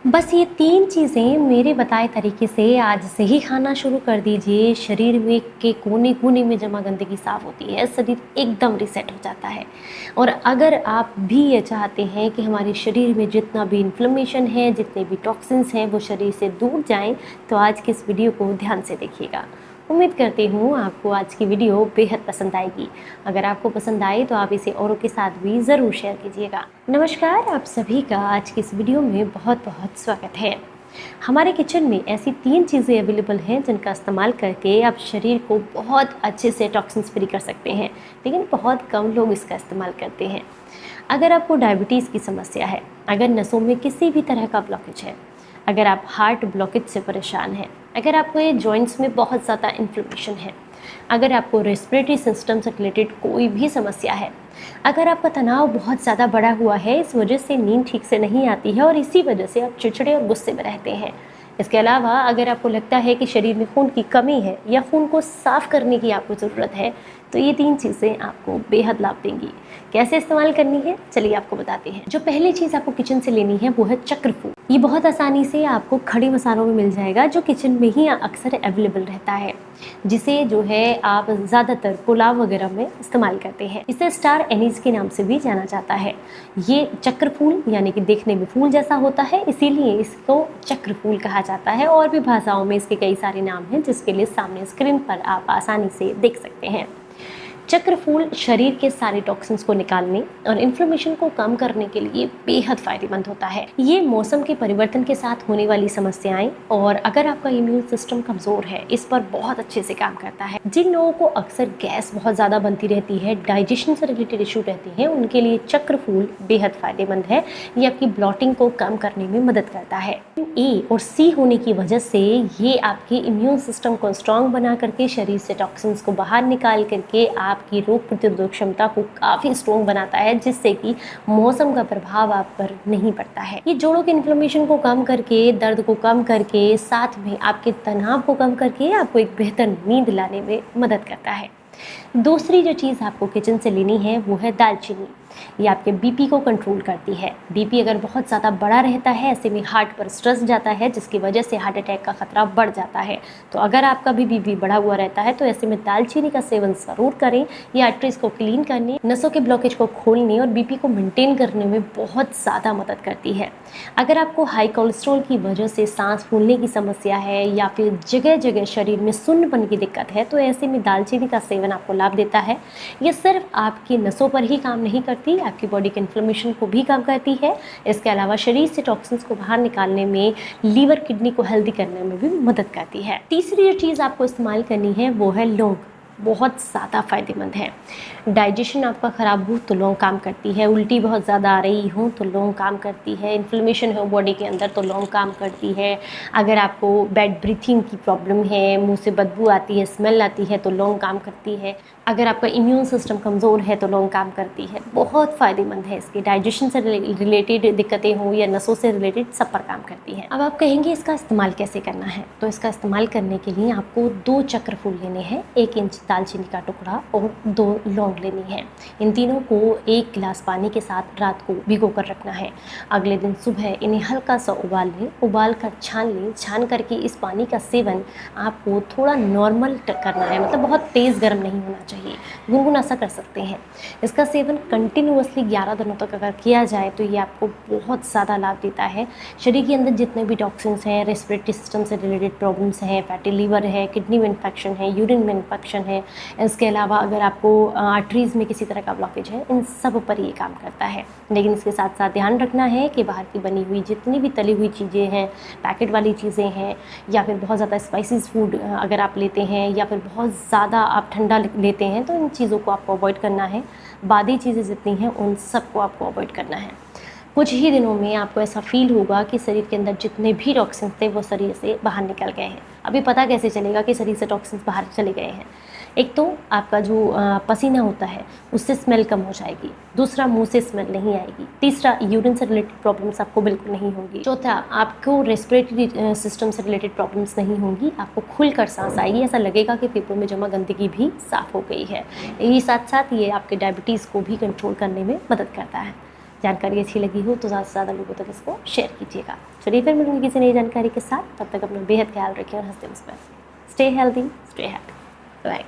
बस ये 3 चीज़ें मेरे बताए तरीके से आज से ही खाना शुरू कर दीजिए। शरीर में के कोने-कोने में जमा गंदगी साफ़ होती है, शरीर एकदम रीसेट हो जाता है। और अगर आप भी ये चाहते हैं कि हमारे शरीर में जितना भी इन्फ्लेमेशन है, जितने भी टॉक्सिन्स हैं, वो शरीर से दूर जाएँ, तो आज की इस वीडियो को ध्यान से देखिएगा। उम्मीद करती हूँ आपको आज की वीडियो बेहद पसंद आएगी। अगर आपको पसंद आए तो आप इसे औरों के साथ भी ज़रूर शेयर कीजिएगा। नमस्कार, आप सभी का आज की इस वीडियो में बहुत-बहुत स्वागत है। हमारे किचन में ऐसी 3 चीज़ें अवेलेबल हैं जिनका इस्तेमाल करके आप शरीर को बहुत अच्छे से टॉक्सिन्स फ्री कर सकते हैं, लेकिन बहुत कम लोग इसका इस्तेमाल करते हैं। अगर आपको डायबिटीज़ की समस्या है, अगर नसों में किसी भी तरह का ब्लॉकेज है, अगर आप हार्ट ब्लॉकेज से परेशान हैं, अगर आपको ये जॉइंट्स में बहुत ज़्यादा इन्फ्लेमेशन है, अगर आपको रेस्पिरेटरी सिस्टम से रिलेटेड कोई भी समस्या है, अगर आपका तनाव बहुत ज़्यादा बढ़ा हुआ है, इस वजह से नींद ठीक से नहीं आती है और इसी वजह से आप चिड़चिड़े और गुस्से में रहते हैं। इसके अलावा अगर आपको लगता है कि शरीर में खून की कमी है या खून को साफ़ करने की आपको ज़रूरत है, तो ये 3 चीज़ें आपको बेहद लाभ देंगी। कैसे इस्तेमाल करनी है, चलिए आपको बताते हैं। जो पहली चीज़ आपको किचन से लेनी है वो है चक्रफूल। ये बहुत आसानी से आपको खड़े मसालों में मिल जाएगा, जो किचन में ही अक्सर अवेलेबल रहता है, जिसे जो है आप ज़्यादातर पुलाव वगैरह में इस्तेमाल करते हैं। इसे स्टार एनीज के नाम से भी जाना जाता है। ये चक्रफूल यानी कि देखने में फूल जैसा होता है, इसीलिए इसको चक्रफूल कहा जाता है। और भी भाषाओं में इसके कई सारे नाम हैं, जिसके लिए सामने स्क्रीन पर आप आसानी से देख सकते हैं। चक्रफूल शरीर के सारे टॉक्सिन्स को निकालने और इन्फ्लेमेशन को कम करने के लिए बेहद फायदेमंद होता है। ये मौसम के परिवर्तन के साथ होने वाली समस्याएं और अगर आपका इम्यून सिस्टम कमज़ोर है, इस पर बहुत अच्छे से काम करता है। जिन लोगों को अक्सर गैस बहुत ज़्यादा बनती रहती है, डाइजेशन से रिलेटेड इशू रहती हैं, उनके लिए चक्रफूल बेहद फायदेमंद है। ये आपकी ब्लॉटिंग को कम करने में मदद करता है। ए और सी होने की वजह से ये आपके इम्यून सिस्टम को स्ट्रॉन्ग बना करके शरीर से टॉक्सिन्स को बाहर निकाल करके आपकी रोग प्रतिरोधक क्षमता को काफ़ी स्ट्रॉन्ग बनाता है, जिससे कि मौसम का प्रभाव आप पर नहीं पड़ता है। ये जोड़ों के इन्फ्लेमेशन को कम करके, दर्द को कम करके, साथ में आपके तनाव को कम करके आपको एक बेहतर नींद लाने में मदद करता है। दूसरी जो चीज़ आपको किचन से लेनी है वो है दालचीनी। ये आपके बीपी को कंट्रोल करती है। बीपी अगर बहुत ज़्यादा बढ़ा रहता है, ऐसे में हार्ट पर स्ट्रेस जाता है, जिसकी वजह से हार्ट अटैक का खतरा बढ़ जाता है। तो अगर आपका भी बीपी बढ़ा हुआ रहता है, तो ऐसे में दालचीनी का सेवन ज़रूर करें। ये आर्टरीज को क्लीन करने, नसों के ब्लॉकेज को खोलने और बीपी को मेंटेन करने में बहुत ज़्यादा मदद करती है। अगर आपको हाई कोलेस्ट्रॉल की वजह से सांस फूलने की समस्या है या फिर जगह जगह शरीर में सुन्नपन की दिक्कत है, तो ऐसे में दालचीनी का सेवन आपको लाभ देता है। ये सिर्फ आपकी नसों पर ही काम नहीं करती, आपकी बॉडी के इन्फ्लेमेशन को भी कम करती है। इसके अलावा शरीर से टॉक्सिन्स को बाहर निकालने में, लीवर किडनी को हेल्दी करने में भी मदद करती है। तीसरी जो चीज़ आपको इस्तेमाल करनी है वो है लौंग। बहुत ज़्यादा फायदेमंद है। डाइजेशन आपका ख़राब हो तो लौंग काम करती है, उल्टी बहुत ज़्यादा आ रही हो तो लौंग काम करती है, इन्फ्लेमेशन हो बॉडी के अंदर तो लौंग काम करती है, अगर आपको बैड ब्रीथिंग की प्रॉब्लम है, मुंह से बदबू आती है, स्मेल आती है, तो लौंग काम करती है, अगर आपका इम्यून सिस्टम कमज़ोर है तो लौंग काम करती है। बहुत फ़ायदेमंद है। इसके डाइजेशन से रिलेटेड दिक्कतें हो या नसों से रिलेटेड सब पर काम करती है। अब आप कहेंगे इसका इस्तेमाल कैसे करना है, तो इसका इस्तेमाल करने के लिए आपको 2 चक्रफूल लेने हैं, 1 इंच दालचीनी का टुकड़ा और 2 लौंग लेनी है। इन तीनों को 1 गिलास पानी के साथ रात को भिगो कर रखना है। अगले दिन सुबह इन्हें हल्का सा उबाल लें, उबाल कर छान लें। छान करके इस पानी का सेवन आपको थोड़ा नॉर्मल करना है, मतलब बहुत तेज़ गर्म नहीं होना चाहिए, गुनगुना सा कर सकते हैं। इसका सेवन कंटिन्यूअसली 11 दिनों तक अगर किया जाए तो ये आपको बहुत ज़्यादा लाभ देता है। शरीर के अंदर जितने भी टॉक्सिन्स हैं, रेस्पिरेटरी सिस्टम से रिलेटेड प्रॉब्लम्स हैं, फैटी लीवर है, किडनी में इन्फेक्शन है, यूरिन में इन्फेक्शन है, इसके अलावा अगर आपको आर्टरीज़ में किसी तरह का ब्लॉकेज है, इन सब पर ये काम करता है। लेकिन इसके साथ साथ ध्यान रखना है कि बाहर की बनी हुई जितनी भी तली हुई चीज़ें हैं, पैकेट वाली चीज़ें हैं, या फिर बहुत ज़्यादा स्पाइसेस फूड अगर आप लेते हैं, या फिर बहुत ज़्यादा आप ठंडा लेते हैं, तो इन चीज़ों को आपको अवॉइड करना है। बादी चीज़ें जितनी हैं उन सबको आपको अवॉइड करना है। कुछ ही दिनों में आपको ऐसा फील होगा कि शरीर के अंदर जितने भी टॉक्सिन्स थे वो शरीर से बाहर निकल गए हैं। अभी पता कैसे चलेगा कि शरीर से टॉक्सिन्स बाहर चले गए हैं? एक तो आपका जो पसीना होता है उससे स्मेल कम हो जाएगी, दूसरा मुंह से स्मेल नहीं आएगी, तीसरा यूरिन से रिलेटेड प्रॉब्लम्स आपको बिल्कुल नहीं होंगी, चौथा आपको रेस्पिरेटरी सिस्टम से रिलेटेड प्रॉब्लम्स नहीं होंगी, आपको खुलकर सांस आएगी, ऐसा लगेगा कि फेफड़ों में जमा गंदगी भी साफ़ हो गई है। ये साथ साथ ये आपके डायबिटीज़ को भी कंट्रोल करने में मदद करता है। जानकारी अच्छी लगी हो तो ज़्यादा से ज़्यादा लोगों तक इसको शेयर कीजिएगा। चलिए फिर मिलूंगी किसी नई जानकारी के साथ, तब तक अपना बेहद ख्याल रखिए और हंसते मुस्कुराते। Stay healthy, stay happy, bye.